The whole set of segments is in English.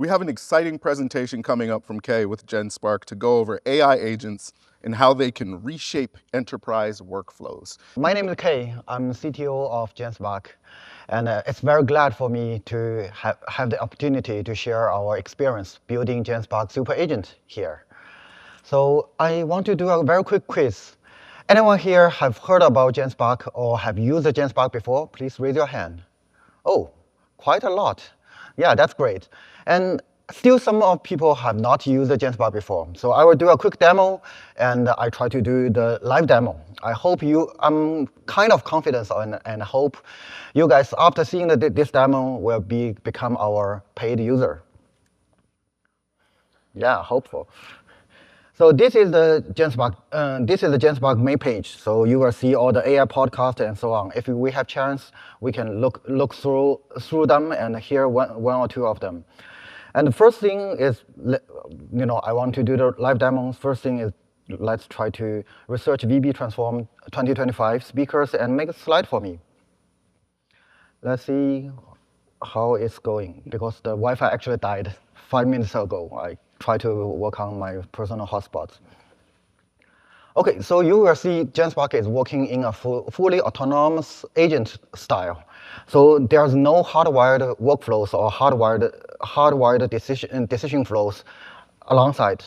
We have an exciting presentation coming up from Kay with Genspark to go over AI agents and how they can reshape enterprise workflows. My name is Kay. I'm CTO of Genspark, and it's very glad for me to have the opportunity to share our experience building Genspark Super Agent here. So I want to do a very quick quiz. Anyone here have heard about Genspark or have used the Genspark before? Please raise your hand. Oh, quite a lot. Yeah, that's great. And still some of people have not used the Genspark before. So I will do a quick demo, and I try to do the live demo. I'm kind of confident and hope you guys, after seeing this demo, will become our paid user. Yeah, hopeful. So this is the Genspark main page. So you will see all the AI podcasts and so on. If we have chance, we can look through them and hear one or two of them. And the first thing is, I want to do the live demo. First thing is, let's try to research VB Transform 2025 speakers and make a slide for me. Let's see how it's going, because the Wi-Fi actually died 5 minutes ago. I tried to work on my personal hotspots. Okay, so you will see Genspark is working in a fully autonomous agent style. So there's no hardwired workflows or hardwired decision flows alongside.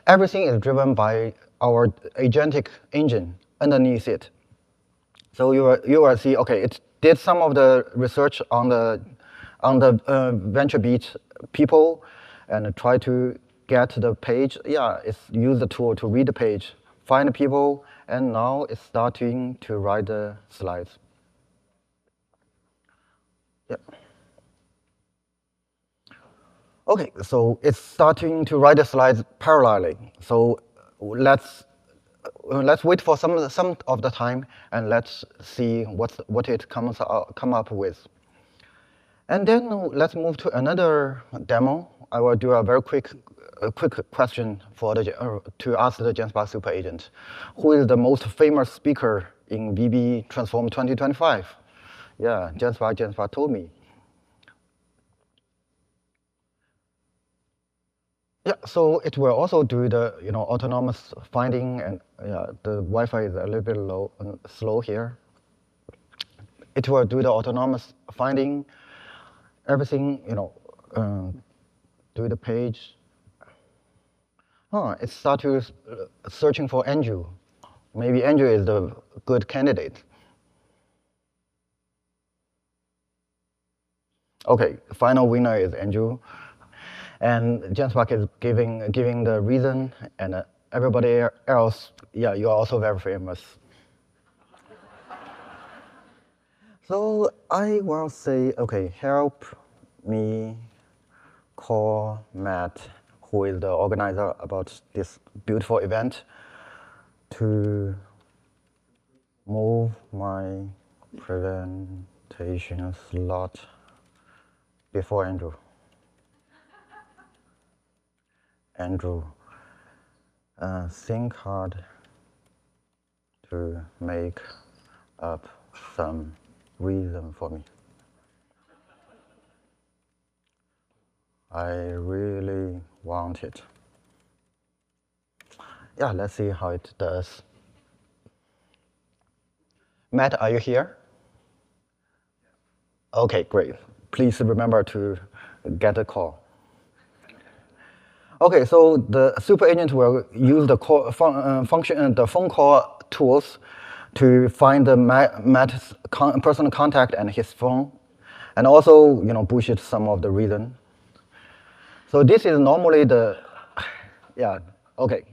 Everything is driven by our agentic engine underneath it. So you will see, okay, it did some of the research on the VentureBeat people and try to get the page. Yeah, it's use the tool to read the page, find the people, and now it's starting to write the slides. Yeah. Okay, so it's starting to write the slides parallelly. So let's wait for some of the time, and let's see what it come up with. And then let's move to another demo. I will do a very quick question to ask the Genspark Super Agent. Who is the most famous speaker in VB Transform 2025? Yeah, Genspark told me. Yeah, so it will also do the autonomous finding, and the Wi-Fi is a little bit slow here. It will do the autonomous finding, everything, do the page. It started searching for Andrew. Maybe Andrew is the good candidate. Okay, final winner is Andrew. And Genspark is giving the reason, and everybody else, yeah, you're also very famous. So I will say, okay, help me call Matt, who is the organizer about this beautiful event, to move my presentation slot before Andrew. Andrew, think hard to make up some reason for me. I really want it. Yeah, let's see how it does. Matt, are you here? Okay, great. Please remember to get a call. Okay, so the super agent will use the phone call tools to find the Matt's personal contact and his phone, and also bullshit some of the reason. So this is normally okay.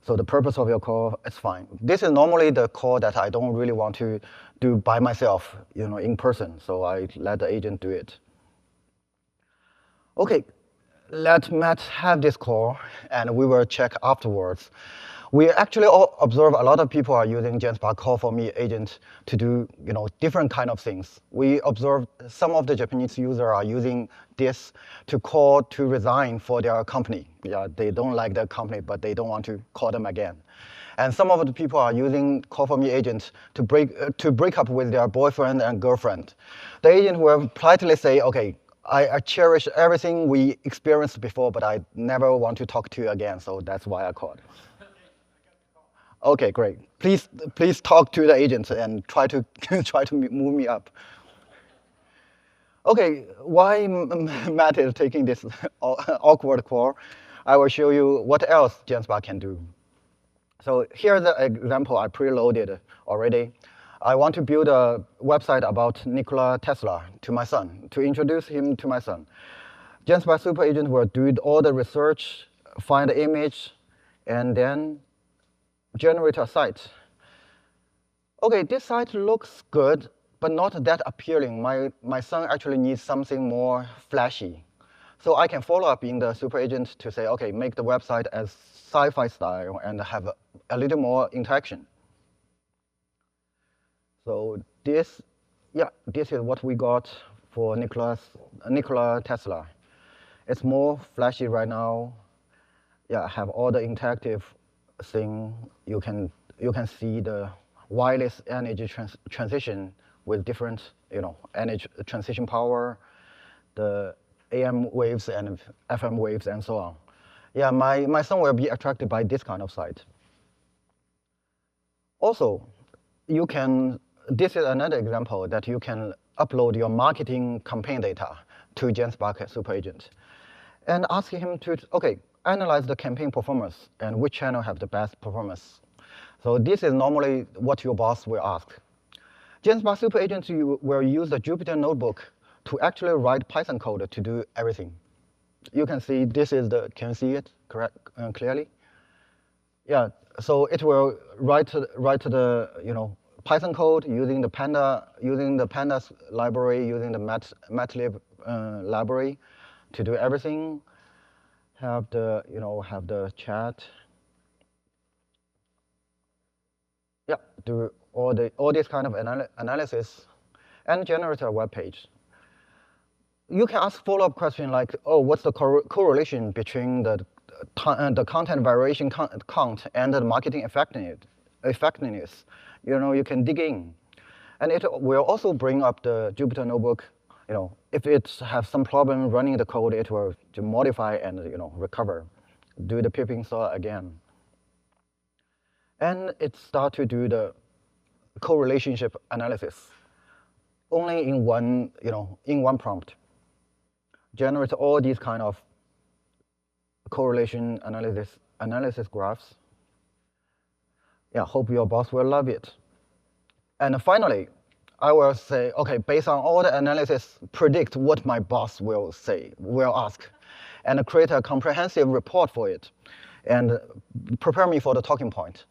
So the purpose of your call is fine. This is normally the call that I don't really want to do by myself, in person. So I let the agent do it. Okay. Let Matt have this call, and we will check afterwards. We actually observe a lot of people are using Genspark Call for Me agent to do different kind of things. We observed some of the Japanese users are using this to call to resign for their company. Yeah, they don't like their company, but they don't want to call them again. And some of the people are using Call for Me agent to break up with their boyfriend and girlfriend. The agent will politely say, okay, I cherish everything we experienced before, but I never want to talk to you again, so that's why I called. Okay, great. Please talk to the agent and try to try to move me up. Okay, why Matt is taking this awkward call? I will show you what else Genspark can do. So here's the example I preloaded already. I want to build a website about Nikola Tesla to my son, to introduce him to my son. Genspark Super Agent will do all the research, find the image, and then generate a site. Okay, this site looks good, but not that appealing. My son actually needs something more flashy. So I can follow up in the super agent to say, okay, make the website as sci-fi style and have a little more interaction. So this is what we got for Nikola Tesla. It's more flashy right now. Yeah, have all the interactive thing. You can see the wireless energy transition with different energy transition power, the AM waves and FM waves and so on. Yeah, my son will be attracted by this kind of site. Also, this is another example that you can upload your marketing campaign data to Genspark Super Agent and ask him to, okay, analyze the campaign performance and which channel have the best performance. So this is normally what your boss will ask. Genspark Super Agent will use the Jupyter Notebook to actually write Python code to do everything. You can see can you see it clearly? Yeah, so it will write the Python code using the pandas library, using the matlib library to do everything. Have the chat. Yeah, do all this kind of analysis and generate a web page. You can ask follow-up question like, oh, what's the correlation between the content variation count and the marketing effectiveness? You can dig in. And it will also bring up the Jupyter Notebook. If it has some problem running the code, it will modify and recover, do the pipping saw again. And it start to do the correlationship analysis only in one prompt. Generate all these kind of correlation analysis graphs. Yeah, hope your boss will love it. And finally, I will say, okay, based on all the analysis, predict what my boss will ask, and create a comprehensive report for it, and prepare me for the talking point.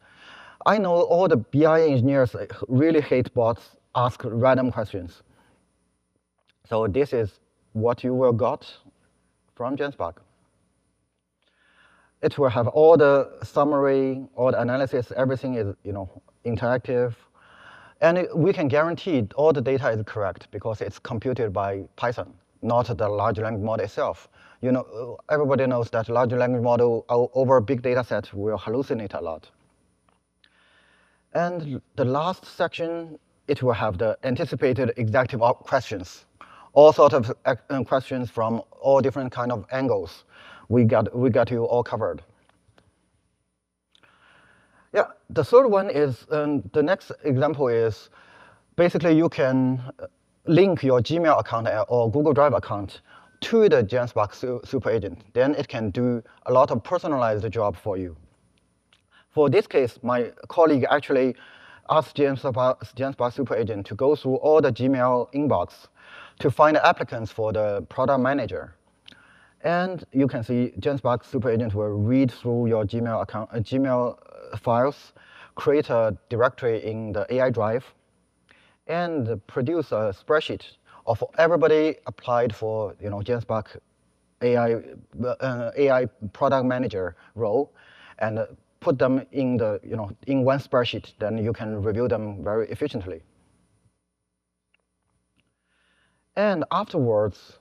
I know all the BI engineers really hate bots ask random questions. So this is what you will got from Genspark. It will have all the summary, all the analysis, everything is interactive. And we can guarantee all the data is correct because it's computed by Python, not the large language model itself. Everybody knows that large language model over a big data set will hallucinate a lot. And the last section, it will have the anticipated executive questions, all sorts of questions from all different kind of angles. We got you all covered. Yeah, the third one is, the next example is, basically you can link your Gmail account or Google Drive account to the Genspark Super Agent. Then it can do a lot of personalized job for you. For this case, my colleague actually asked Genspark Super Agent to go through all the Gmail inbox to find applicants for the product manager. And you can see Genspark Super Agent will read through your Gmail account, Gmail files, create a directory in the AI drive, and produce a spreadsheet of everybody applied for Genspark AI product manager role, and put them in in one spreadsheet. Then you can review them very efficiently. And afterwards,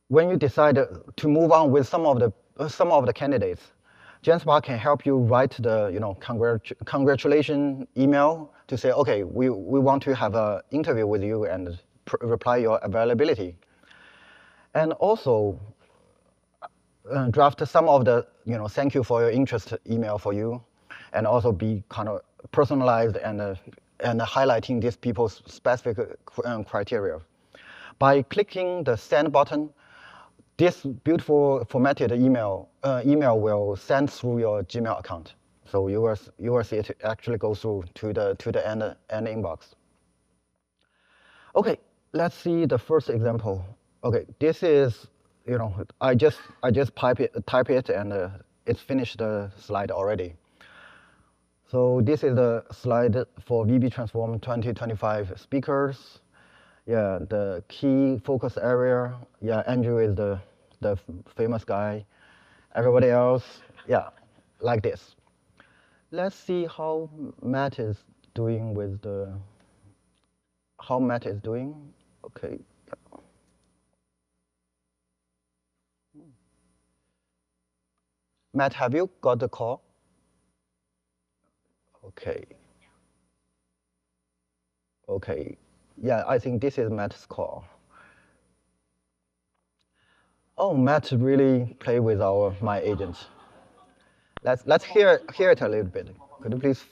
when you decide to move on with some of the candidates, Genspark can help you write the congratulation email to say, okay, we want to have an interview with you and reply your availability. And also draft some of the thank you for your interest email for you, and also be kind of personalized and highlighting these people's specific criteria. By clicking the send button, this beautiful formatted email will send through your Gmail account. So you will see it actually go through to the end inbox. Okay, let's see the first example. Okay, this is I just type it and it's finished the slide already. So this is the slide for VB Transform 2025 speakers. Yeah, the key focus area. Yeah, Andrew is the famous guy. Everybody else, yeah, like this. Let's see how Matt is doing with the Matt is doing. Okay. Matt, have you got the call? Okay. Okay. Yeah, I think this is Matt's call. Oh, Matt really play with my agent. Let's hear it a little bit. Could you please?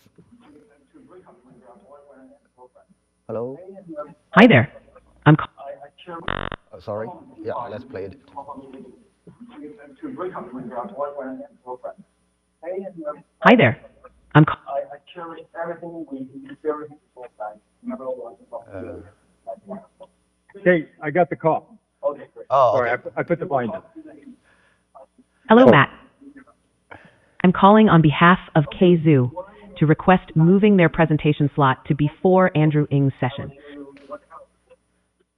Hello. Hi there. Oh, sorry. Yeah, let's play it. Hi there. Hey, I got the call. Oh, Sorry, okay. I put the volume down. Hello, Matt. I'm calling on behalf of Kzoo to request moving their presentation slot to before Andrew Ng's session.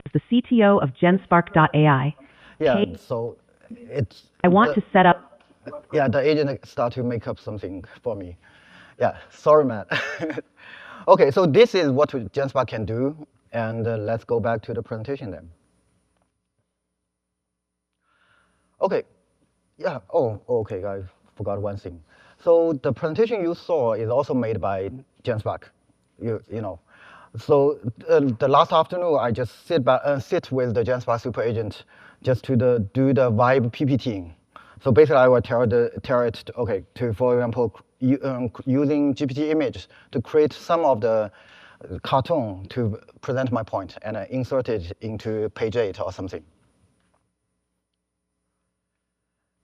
As the CTO of Genspark.ai, Yeah, so it's. I want to set up. Yeah, the agent start to make up something for me. Yeah, sorry, Matt. Okay, so this is what Genspark can do, and let's go back to the presentation then. Okay, yeah, oh, okay, I forgot one thing. So the presentation you saw is also made by Genspark, you know. So the last afternoon, I just sit with the Genspark super agent just to do the vibe PPT. So basically, I will tell it, okay, for example, using GPT images to create some of the cartoon to present my point and insert it into page 8 or something.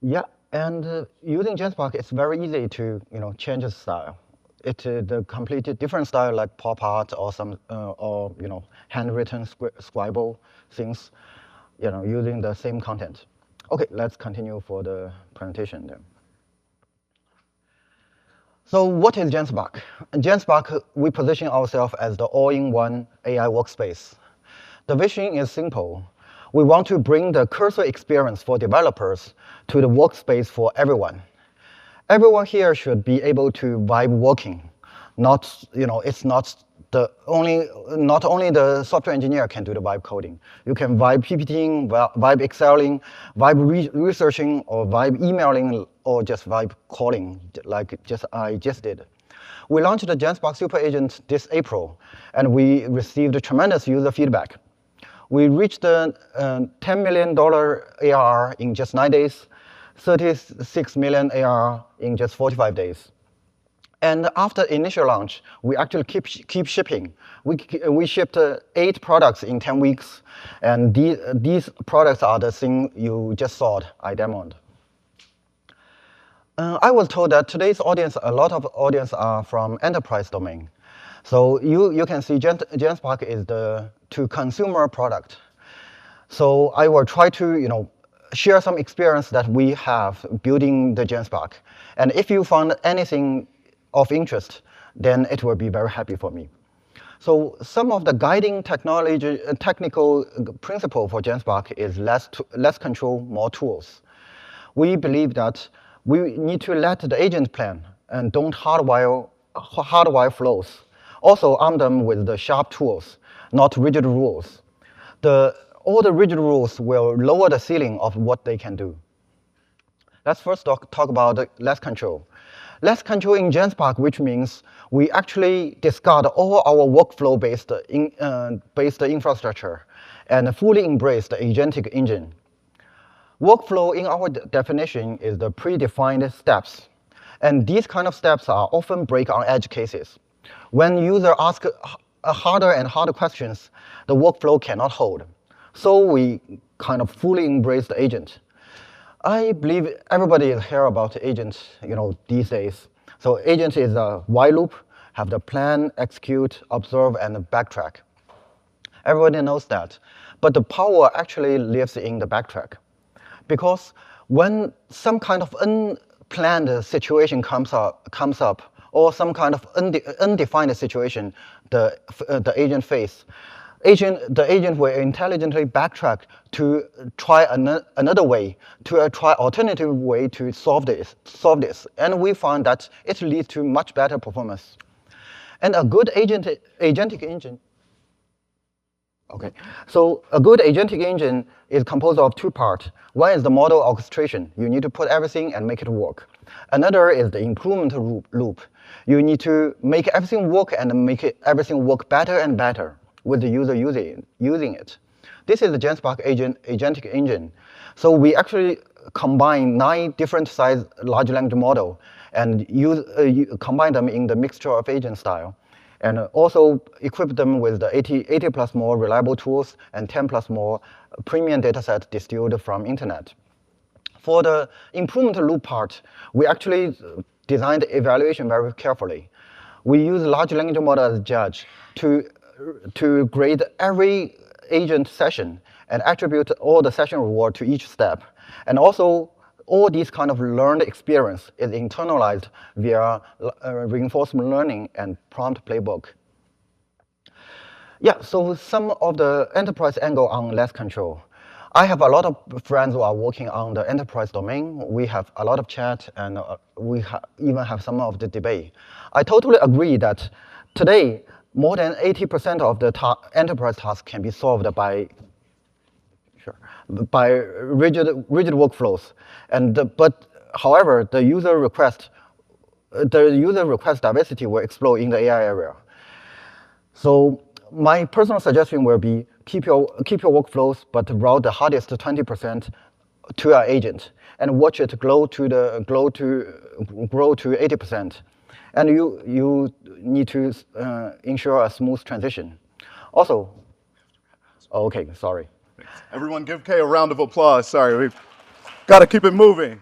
Yeah, and using Genspark, it's very easy to change the style. The completely different style like pop art or some handwritten scribble things, using the same content. Okay, let's continue for the presentation then. So what is Genspark? Genspark, we position ourselves as the all-in-one AI workspace. The vision is simple. We want to bring the cursor experience for developers to the workspace for everyone. Everyone here should be able to vibe working. It's not only the software engineer can do the vibe coding. You can vibe PPTing, vibe Exceling, vibe researching, or vibe emailing, or just vibe calling, like I just did. We launched the Genspark Super Agent this April, and we received tremendous user feedback. We reached the $10 million ARR in just 9 days, 36 million ARR in just 45 days. And after initial launch, we actually keep shipping. We shipped 8 products in 10 weeks, and these products are the thing you just saw I demoed. I was told that today's audience, a lot of audience are from enterprise domain. So you can see Genspark is the to-consumer product. So I will try to share some experience that we have building the Genspark. And if you found anything of interest, then it will be very happy for me. So some of the guiding technical principle for Genspark is less control, more tools. We believe that we need to let the agent plan and don't hardwire flows. Also arm them with the sharp tools, not rigid rules. All the rigid rules will lower the ceiling of what they can do. Let's first talk about less control. Less control in Genspark, which means we actually discard all our workflow-based infrastructure and fully embrace the agentic engine. Workflow in our definition is the predefined steps. And these kind of steps are often break on edge cases. When user ask harder and harder questions, the workflow cannot hold. So we kind of fully embrace the agent. I believe everybody is here about agent, these days. So agent is a while loop, have the plan, execute, observe, and backtrack. Everybody knows that. But the power actually lives in the backtrack. Because when some kind of unplanned situation comes up, or some kind of undefined situation the agent face, the agent will intelligently backtrack to try another way, to try alternative way to solve this. And we found that it leads to much better performance. And a good agentic engine. Okay, so a good agentic engine is composed of two parts. One is the model orchestration. You need to put everything and make it work. Another is the improvement loop. You need to make everything work and make everything work better and better with the user using it. This is the Genspark agentic engine. So we actually combine 9 different size large language model and combine them in the mixture of agent style. And also equip them with the 80 plus more reliable tools and 10 plus more premium dataset distilled from internet. For the improvement loop part, we actually designed the evaluation very carefully. We use large language model as a judge to grade every agent session and attribute all the session reward to each step. And also, all these kind of learned experience is internalized via reinforcement learning and prompt playbook. Yeah, so some of the enterprise angle on less control. I have a lot of friends who are working on the enterprise domain. We have a lot of chat, and we even have some of the debate. I totally agree that today, more than 80% of the enterprise tasks can be solved by rigid workflows. But however, the user request diversity will explode in the AI area. So my personal suggestion will be keep your workflows, but route the hardest 20% to our agent and watch it grow to 80%. And you need to ensure a smooth transition. Also, okay, sorry. Everyone give Kay a round of applause. Sorry, we've got to keep it moving.